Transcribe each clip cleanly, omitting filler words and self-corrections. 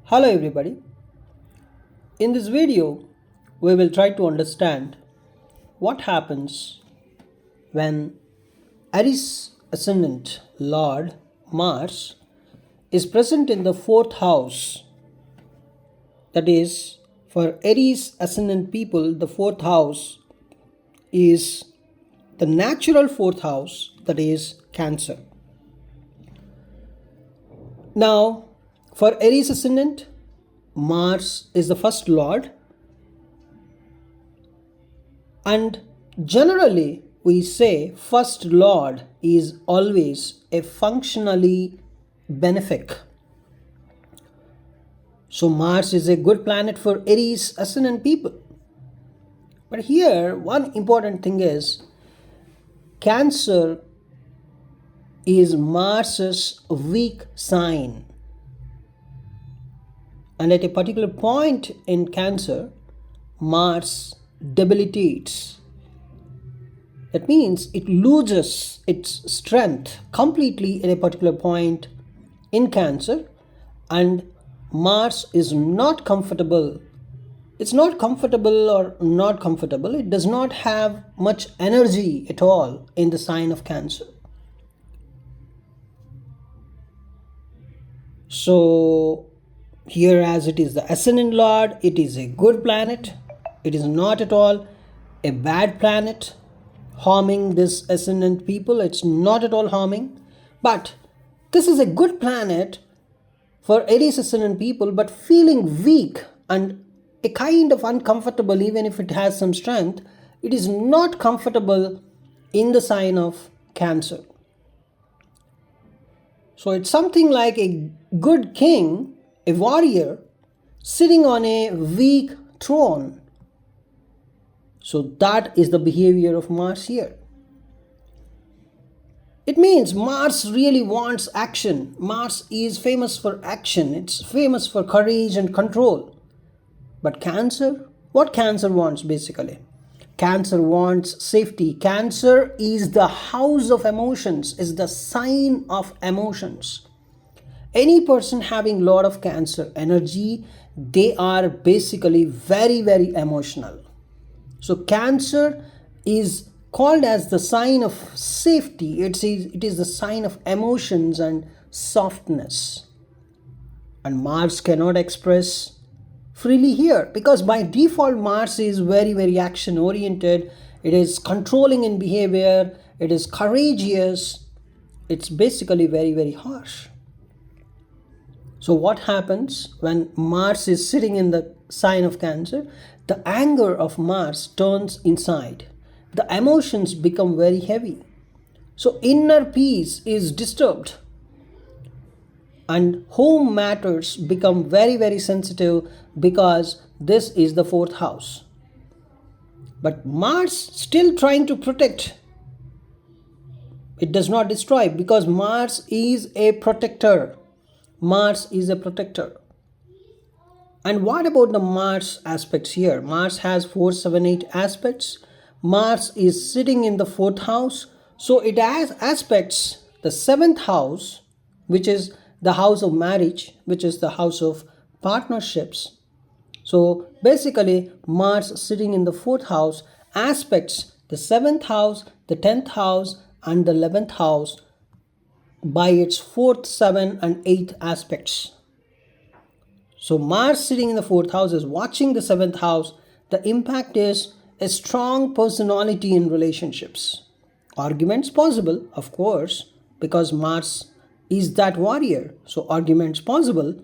Hello everybody. In this video, we will try to understand what happens when Aries Ascendant Lord Mars is present in the fourth house. That is, for Aries Ascendant people, the fourth house is the natural fourth house, that is Cancer. Now, for Aries Ascendant, Mars is the first lord, and generally we say first lord is always a functionally benefic. So Mars is a good planet for Aries Ascendant people. But here one important thing is Cancer is Mars's weak sign. And at a particular point in Cancer, Mars debilitates. That means it loses its strength completely at a particular point in Cancer, and Mars is not comfortable. It's not comfortable or not comfortable. It does not have much energy at all in the sign of Cancer. So here, as it is the ascendant lord, it is a good planet. It is not at all a bad planet harming this ascendant people. It's not at all harming. But this is a good planet for Aries ascendant people, but feeling weak and a kind of uncomfortable, even if it has some strength, it is not comfortable in the sign of Cancer. So it's something like a good king, a warrior, sitting on a weak throne. So that is the behavior of Mars here. It means Mars really wants action. Mars is famous for action. It's famous for courage and control. But Cancer, what Cancer wants basically? Cancer wants safety. Cancer is the house of emotions, is the sign of emotions. Any person having a lot of Cancer energy, they are basically very emotional. So Cancer is called as the sign of safety. It is the sign of emotions and softness. And Mars cannot express freely here, because by default Mars is very action oriented. It is controlling in behavior. It is courageous. It's basically very harsh. So what happens when Mars is sitting in the sign of Cancer? The anger of Mars turns inside. The emotions become very heavy. So inner peace is disturbed. And home matters become very sensitive, because this is the fourth house. But Mars still trying to protect. It does not destroy, because Mars is a protector. Mars is a protector. And what about the Mars aspects here? Mars has 4, 7, 8 aspects. Mars is sitting in the fourth house. So it has aspects the seventh house, which is the house of marriage, which is the house of partnerships. So basically, Mars sitting in the fourth house aspects the seventh house, the 10th house, and the 11th house by its 4th, 7th, and 8th aspects. So Mars sitting in the fourth house is watching the 7th house. The impact is a strong personality in relationships. Arguments possible, of course, because Mars is that warrior. So arguments possible,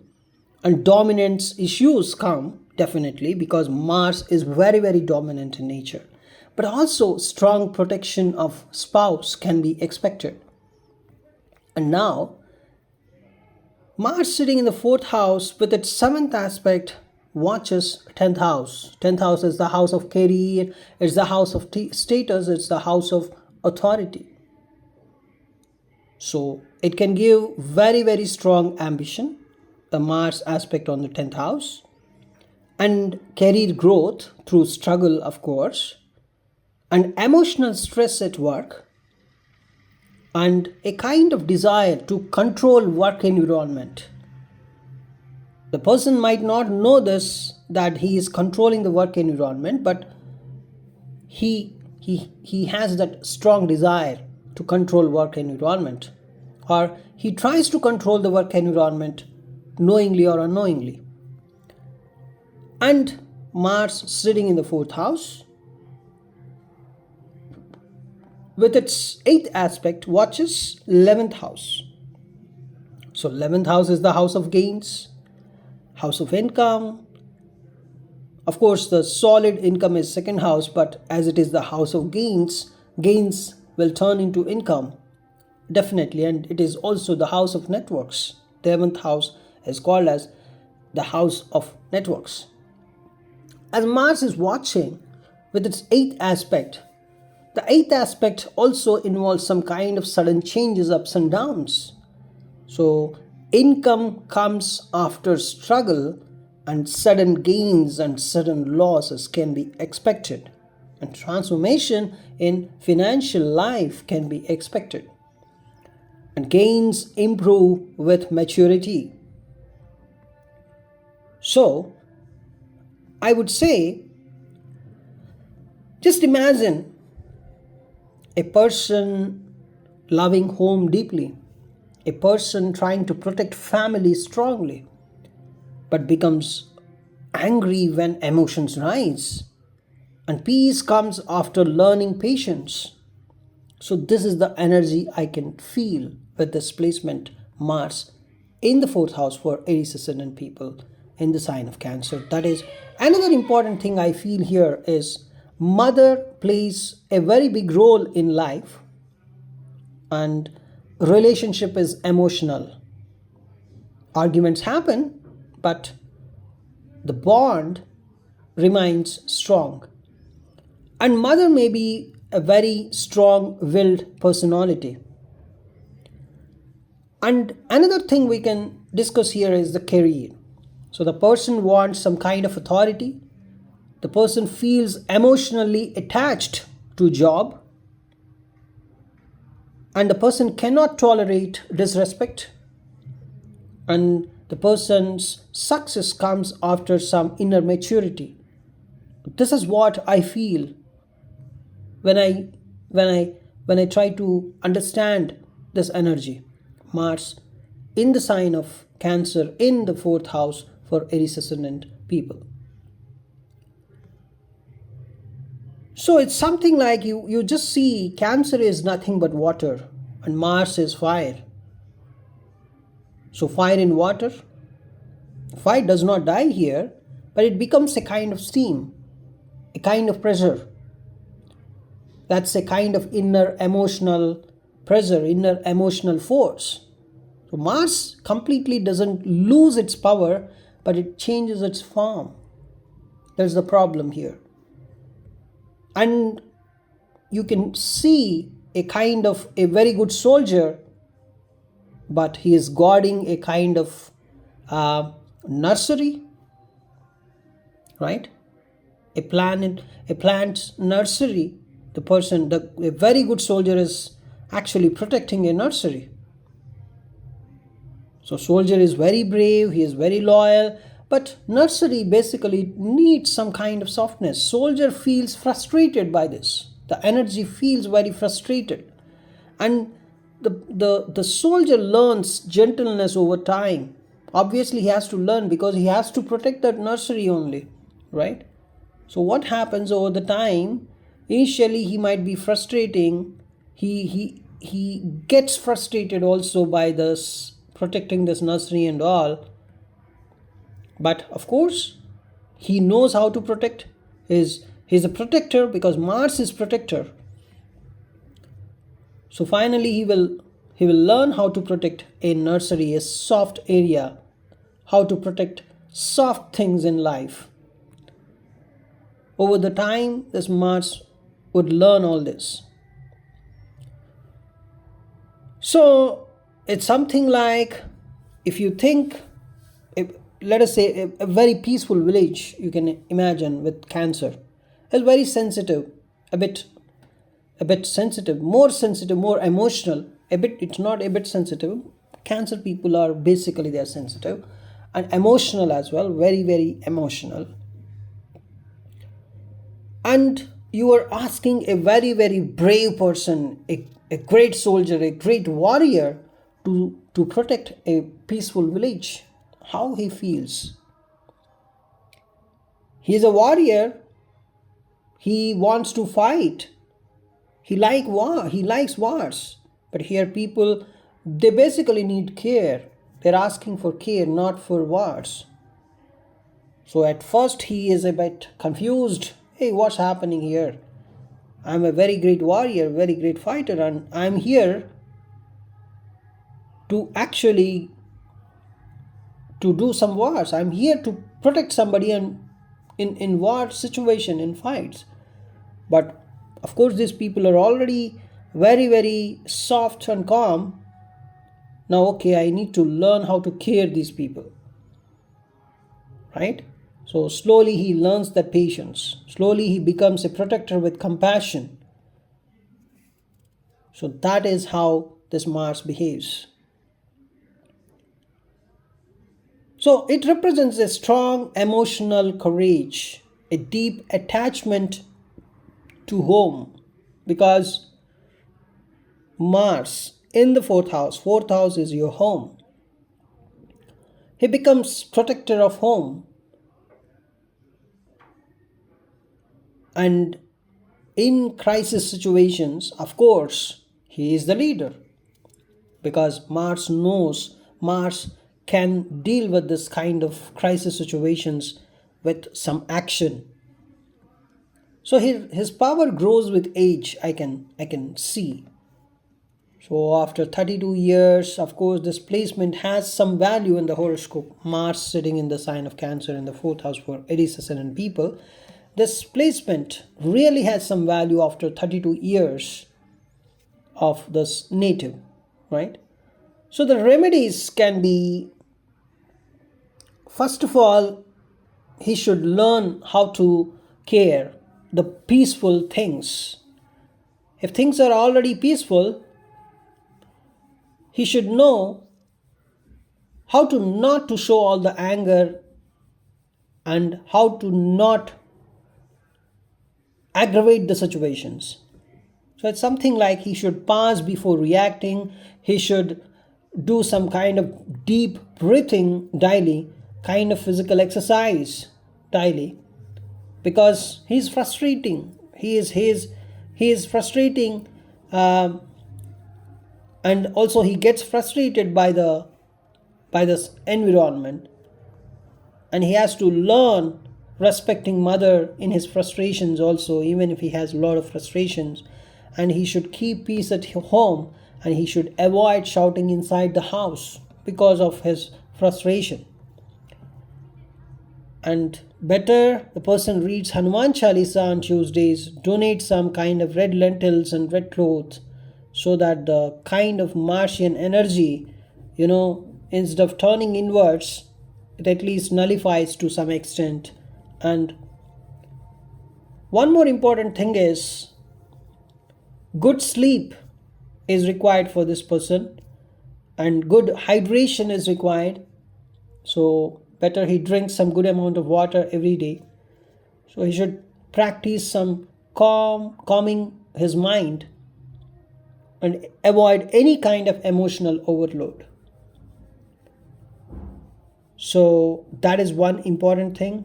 and dominance issues come definitely, because Mars is very dominant in nature. But also strong protection of spouse can be expected. And now Mars sitting in the fourth house with its 7th aspect watches 10th house. 10th house is the house of career, it's the house of status, it's the house of authority. So it can give very strong ambition, the Mars aspect on the 10th house, and career growth through struggle, of course, and emotional stress at work, and a kind of desire to control work environment. The person might not know this, that he is controlling the work environment, but he has that strong desire to control work environment, or he tries to control the work environment knowingly or unknowingly. And Mars sitting in the fourth house with its eighth aspect watches 11th house. So 11th house is the house of gains, house of income. Of course, the solid income is second house, but as it is the house of gains, gains will turn into income, definitely. And it is also the house of networks. The 11th house is called as the house of networks. As Mars is watching with its eighth aspect, the eighth aspect also involves some kind of sudden changes, ups and downs. So income comes after struggle, and sudden gains and sudden losses can be expected. And transformation in financial life can be expected. And gains improve with maturity. So, I would say, just imagine a person loving home deeply, a person trying to protect family strongly, but becomes angry when emotions rise. And peace comes after learning patience. So this is the energy I can feel with this placement Mars in the fourth house for Aries Ascendant people in the sign of Cancer. That is another important thing I feel here is mother plays a very big role in life, and relationship is emotional. Arguments happen, but the bond remains strong. And mother may be a very strong-willed personality. And another thing we can discuss here is the career. So the person wants some kind of authority. The person feels emotionally attached to job. And the person cannot tolerate disrespect. And the person's success comes after some inner maturity. This is what I feel when I try to understand this energy. Mars in the sign of Cancer in the fourth house for Aries Ascendant people. So it's something like you just see Cancer is nothing but water and Mars is fire. So fire in water, fire does not die here, but it becomes a kind of steam, a kind of pressure. That's a kind of inner emotional pressure, inner emotional force. So Mars completely doesn't lose its power, but it changes its form. There's the problem here. And you can see a kind of a very good soldier, but he is guarding a kind of nursery, right? A plant's nursery. A very good soldier is actually protecting a nursery. So soldier is very brave, he is very loyal, but nursery basically needs some kind of softness. Soldier feels frustrated by this. The energy feels very frustrated. And the soldier learns gentleness over time. Obviously he has to learn because he has to protect that nursery only, right? So what happens over the time? Initially he might be frustrating. He gets frustrated also by this protecting this nursery and all. But of course he knows how to protect. He's a protector because Mars is protector. So finally he will learn how to protect a nursery, a soft area, how to protect soft things in life. Over the time, this Mars would learn all this. So it's something like, if you think, let us say a very peaceful village, you can imagine with Cancer, is very sensitive, a bit sensitive, more emotional. It's not a bit sensitive. Cancer people are basically they are sensitive, and emotional as well, very, very emotional. And you are asking a very, very brave person, a great soldier, a great warrior to protect a peaceful village. How he feels. He is a warrior. He wants to fight. He likes wars. But here people, they basically need care. They're asking for care, not for wars. So at first he is a bit confused. Hey, what's happening here? I'm a very great warrior, very great fighter, and I'm here to actually to do some wars. I'm here to protect somebody and in war situation, in fights. But of course these people are already very, very soft and calm. Now okay, I need to learn how to care these people, right? So slowly he learns that patience. Slowly he becomes a protector with compassion. So that is how this Mars behaves. So it represents a strong emotional courage, a deep attachment to home, because Mars in the fourth house is your home. He becomes protector of home, and in crisis situations, of course, he is the leader, because Mars can deal with this kind of crisis situations with some action. So his power grows with age. I can see. So after 32 years, of course, this placement has some value in the horoscope. Mars sitting in the sign of Cancer in the fourth house for Aries Ascendant people. This placement really has some value after 32 years of this native, right? So the remedies can be, first of all, he should learn how to care the peaceful things. If things are already peaceful, he should know how to not to show all the anger and how to not aggravate the situations. So it's something like he should pause before reacting. He should do some kind of deep breathing daily, kind of physical exercise daily, because he's frustrating. He is frustrating, and also he gets frustrated by this environment, and he has to learn respecting mother in his frustrations also, even if he has a lot of frustrations. And he should keep peace at home, and he should avoid shouting inside the house because of his frustration. And better the person reads Hanuman Chalisa on Tuesdays, donate some kind of red lentils and red clothes, so that the kind of Martian energy, instead of turning inwards, it at least nullifies to some extent. And one more important thing is, good sleep is required for this person, and good hydration is required. So better he drinks some good amount of water every day. So he should practice some calming his mind, and avoid any kind of emotional overload. So that is one important thing.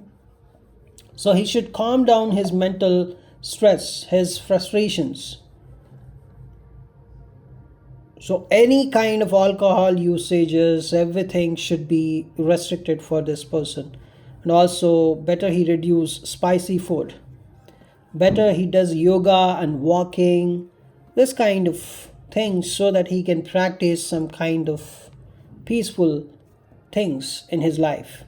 So he should calm down his mental stress, his frustrations. So any kind of alcohol usages, everything should be restricted for this person. And also better he reduce spicy food. Better he does yoga and walking, this kind of things, so that he can practice some kind of peaceful things in his life.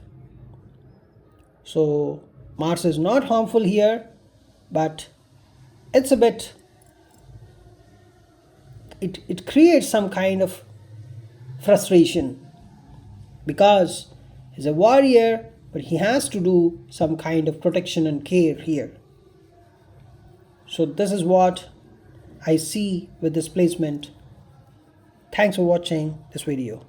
So Mars is not harmful here, but it's a bit, it creates some kind of frustration, because he's a warrior, but he has to do some kind of protection and care here. So this is what I see with this placement. Thanks for watching this video.